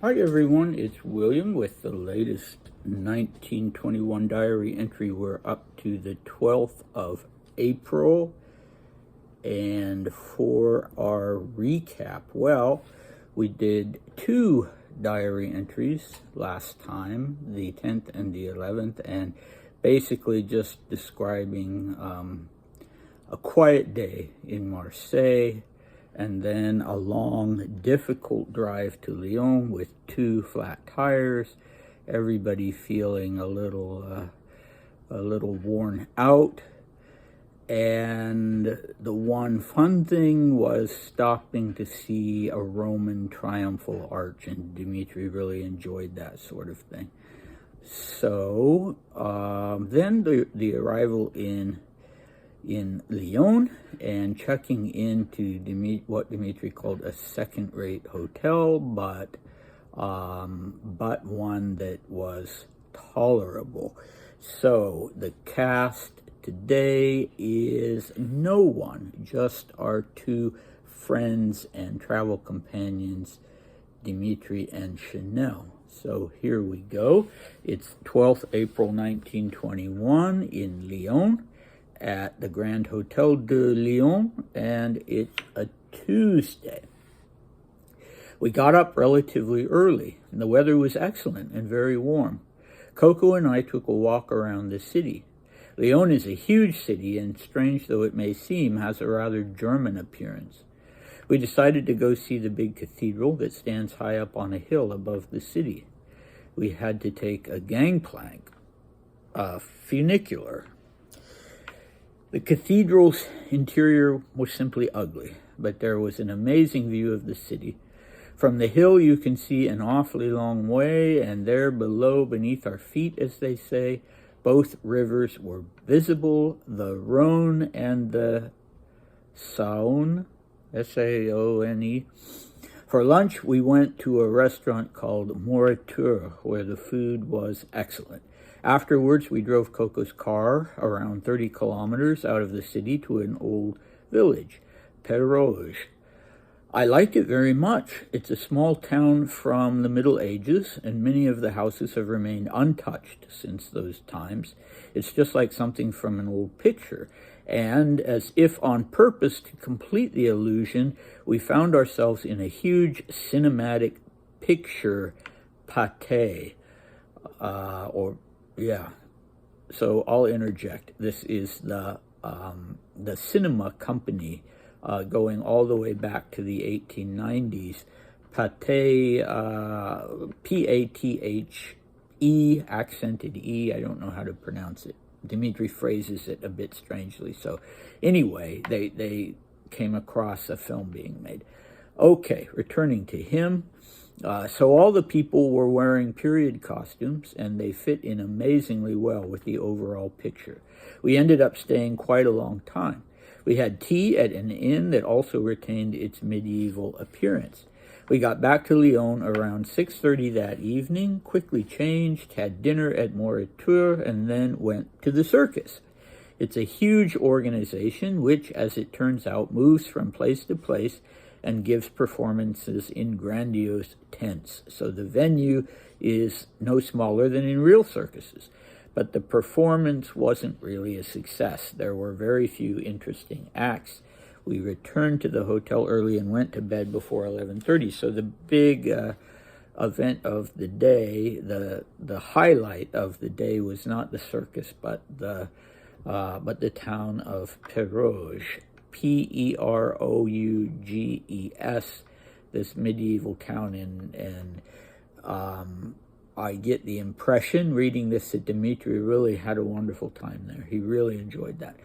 Hi everyone, it's William with the latest 1921 diary entry. We're up to the 12th of April, and for our recap, well, we did two diary entries last time, the 10th and the 11th, and basically just describing a quiet day in Marseille, and then a long, difficult drive to Lyon with two flat tires, everybody feeling a little worn out. And the one fun thing was stopping to see a Roman triumphal arch, and Dmitri really enjoyed that sort of thing. So then the arrival in Lyon and checking into what Dmitri called a second-rate hotel, but one that was tolerable. So the cast today is no one, just our two friends and travel companions, Dmitri and Chanel. So here we go. It's 12th April 1921 in Lyon at the Grand Hotel de Lyon, and it's a Tuesday. We got up relatively early, and the weather was excellent and very warm. Coco and I took a walk around the city. Lyon is a huge city, and strange though it may seem, has a rather German appearance. We decided to go see the big cathedral that stands high up on a hill above the city. We had to take a gangplank, a funicular. The cathedral's interior was simply ugly, but there was an amazing view of the city. From the hill you can see an awfully long way, and there below, beneath our feet, as they say, both rivers were visible, the Rhone and the Saône, S-A-O-N-E. For lunch, we went to a restaurant called Moriteur, where the food was excellent. Afterwards, we drove Coco's car around 30 kilometers out of the city to an old village, Péroges. I liked it very much. It's a small town from the Middle Ages, and many of the houses have remained untouched since those times. It's just like something from an old picture. And as if on purpose to complete the illusion, we found ourselves in a huge cinematic picture pâté, So I'll interject. This is the cinema company going all the way back to the 1890s. Pâté, P-A-T-H-E, accented E. I don't know how to pronounce it. Dmitri phrases it a bit strangely. So anyway, they came across a film being made. Okay, returning to him. So all the people were wearing period costumes, and they fit in amazingly well with the overall picture. We ended up staying quite a long time. We had tea at an inn that also retained its medieval appearance. We got back to Lyon around 6:30 that evening, quickly changed, had dinner at Moriteur, and then went to the circus. It's a huge organization which, as it turns out, moves from place to place and gives performances in grandiose tents. So the venue is no smaller than in real circuses. But the performance wasn't really a success. There were very few interesting acts. We returned to the hotel early and went to bed before 11:30. So the big event of the day, the highlight of the day, was not the circus, but the town of Péroges, P-E-R-O-U-G-E-S, this medieval town in I get the impression, reading this, that Dmitri really had a wonderful time there. He really enjoyed that.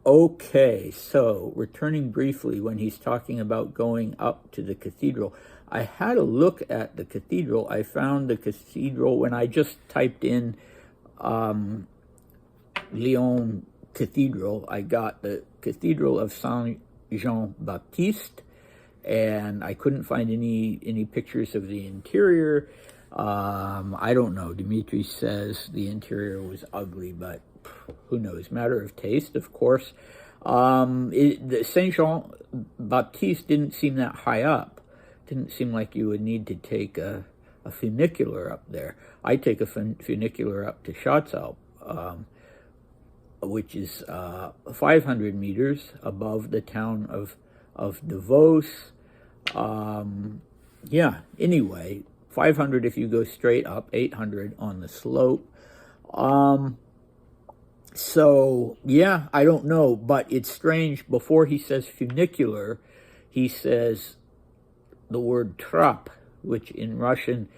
Okay, so returning briefly, when he's talking about going up to the cathedral, I had a look at the cathedral. I found the cathedral when I just typed in Lyon Cathedral. I got the Cathedral of Saint-Jean-Baptiste, and I couldn't find any pictures of the interior. I don't know. Dmitri says the interior was ugly, but who knows? Matter of taste, of course. The Saint-Jean-Baptiste didn't seem that high up Didn't seem like you would need to take a funicular up there. I take a funicular up to Schatzalp, which is 500 meters above the town of Davos. Yeah, anyway, 500 if you go straight up, 800 on the slope. So, yeah, I don't know, but it's strange. Before he says funicular, he says the word trap, which in Russian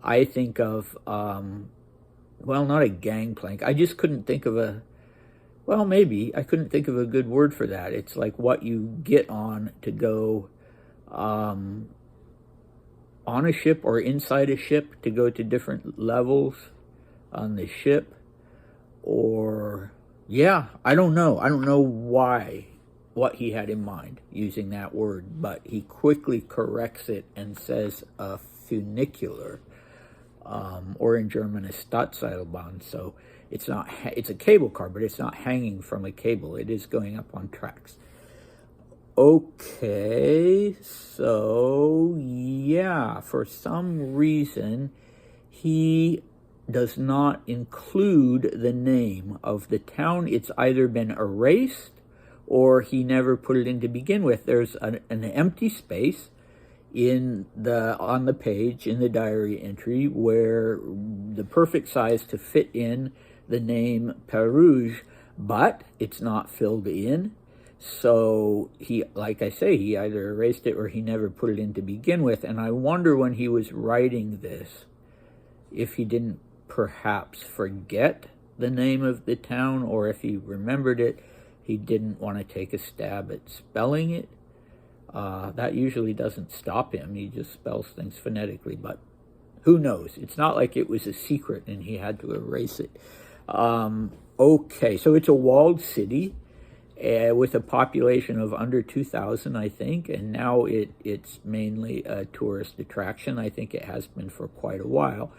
I think of, well, not a gangplank. I just couldn't think of well, maybe. I couldn't think of a good word for that. It's like what you get on to go on a ship or inside a ship to go to different levels on the ship. Or, yeah, I don't know. I don't know what he had in mind using that word, but he quickly corrects it and says a funicular, or in German, a Stadtseilbahn. So it's a cable car, but it's not hanging from a cable. It is going up on tracks. Okay, so yeah, for some reason, he does not include the name of the town. It's either been erased or he never put it in to begin with. There's an empty space on the page in the diary entry where the perfect size to fit in the name Perouge, but it's not filled in. So he, like I say, he either erased it or he never put it in to begin with. And I wonder when he was writing this, if he didn't perhaps forget the name of the town, or if he remembered it, he didn't want to take a stab at spelling it. That usually doesn't stop him. He just spells things phonetically, but who knows? It's not like it was a secret and he had to erase it. Okay, so it's a walled city with a population of under 2,000, I think, and now it's mainly a tourist attraction. I think it has been for quite a while,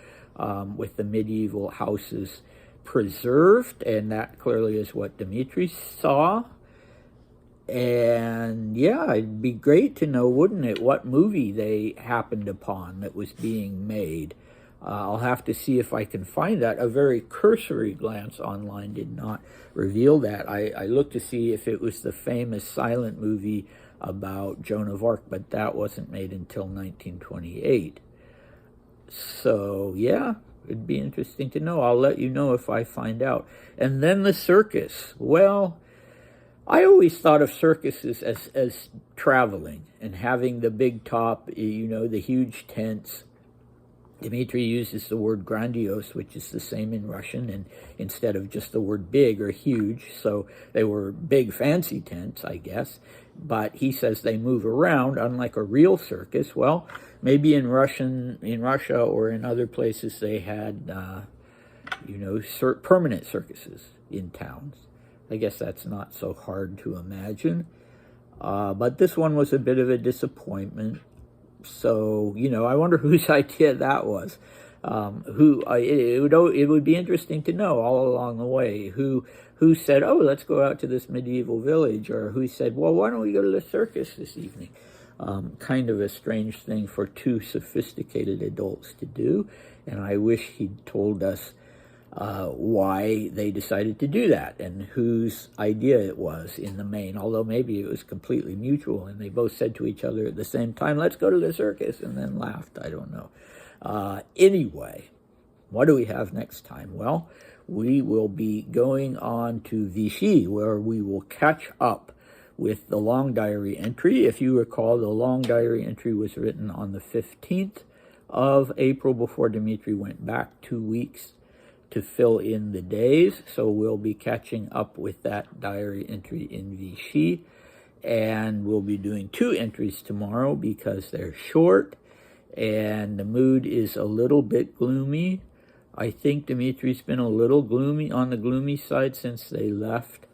with the medieval houses preserved, and that clearly is what Dmitri saw. And yeah, it'd be great to know, wouldn't it, what movie they happened upon that was being made. I'll have to see if I can find that. A very cursory glance online did not reveal that. I looked to see if it was the famous silent movie about Joan of Arc, but that wasn't made until 1928. So, yeah, it'd be interesting to know. I'll let you know if I find out. And then the circus. Well, I always thought of circuses as traveling and having the big top, you know, the huge tents. Dmitri uses the word grandiose, which is the same in Russian, and instead of just the word big or huge, so they were big fancy tents, I guess. But he says they move around, unlike a real circus. Well, maybe in Russia or in other places they had, you know, permanent circuses in towns. I guess that's not so hard to imagine. But this one was a bit of a disappointment. So, you know, I wonder whose idea that was. It would be interesting to know all along the way who said, oh, let's go out to this medieval village, or who said, well, why don't we go to the circus this evening? Kind of a strange thing for two sophisticated adults to do, and I wish he'd told us why they decided to do that and whose idea it was in the main, although maybe it was completely mutual and they both said to each other at the same time, let's go to the circus, and then laughed. I don't know. Anyway, what do we have next time? Well, we will be going on to Vichy, where we will catch up with the long diary entry. If you recall, the long diary entry was written on the 15th of April before Dmitri went back 2 weeks to fill in the days. So we'll be catching up with that diary entry in Vichy, and we'll be doing 2 entries tomorrow because they're short and the mood is a little bit gloomy. I think Dmitri's been a little gloomy, on the gloomy side, since they left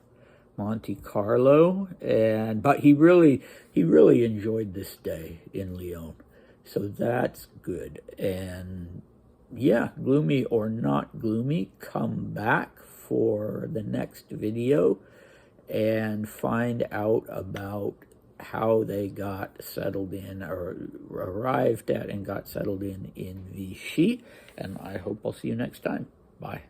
Monte Carlo, but he really enjoyed this day in Lyon, so that's good. And yeah, gloomy or not gloomy, come back for the next video and find out about how they got settled in, or arrived at and got settled in Vichy. And I hope I'll see you next time. Bye.